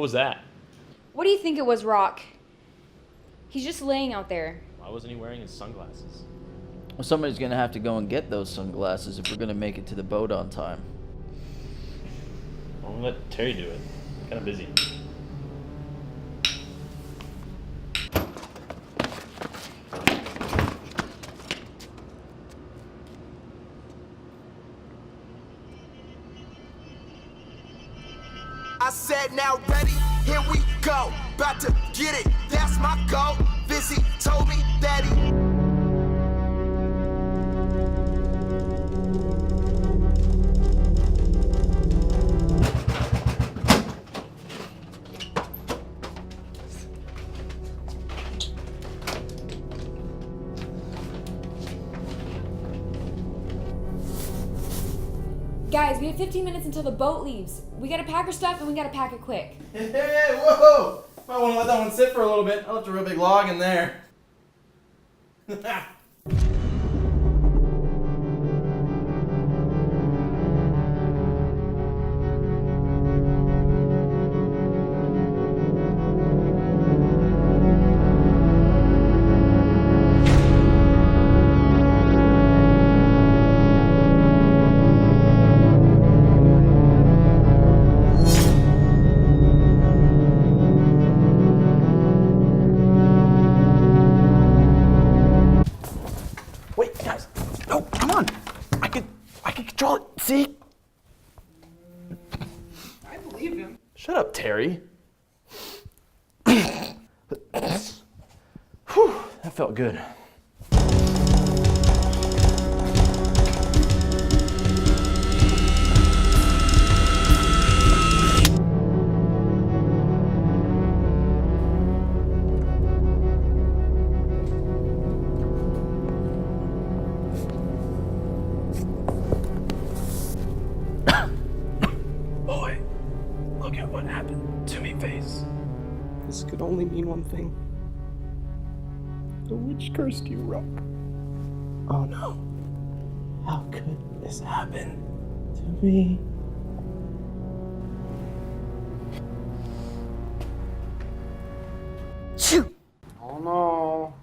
was that? What do you think it was, Rock? He's just laying out there. Why wasn't he wearing his sunglasses? Well, somebody's gonna have to go and get those sunglasses if we're gonna make it to the boat on time. I'm gonna let Terry do it. I'm kinda busy. I said now ready, here we go. About to get it, that's my goal. Busy told me that he Guys, we have 15 minutes until the boat leaves. We gotta pack our stuff and we gotta pack it quick. Hey, whoa! Might want to let that one sit for a little bit. I left a real big log in there. Wait, guys. No, come on. I can control it. See? I believe him. Shut up, Terry. Whew, that felt good. Boy, look at what happened to me face. This could only mean one thing. The witch cursed you, Rock. Oh no. How could this happen to me? Oh no.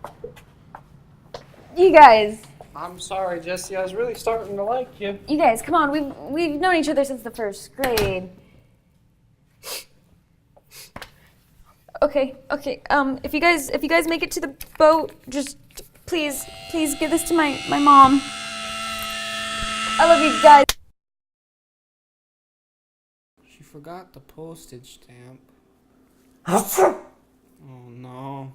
You guys, I'm sorry, Jesse. I was really starting to like you. come on. We've known each other since the first grade. Okay. If you guys make it to the boat, just please give this to my mom. I love you guys. She forgot the postage stamp. Oh no.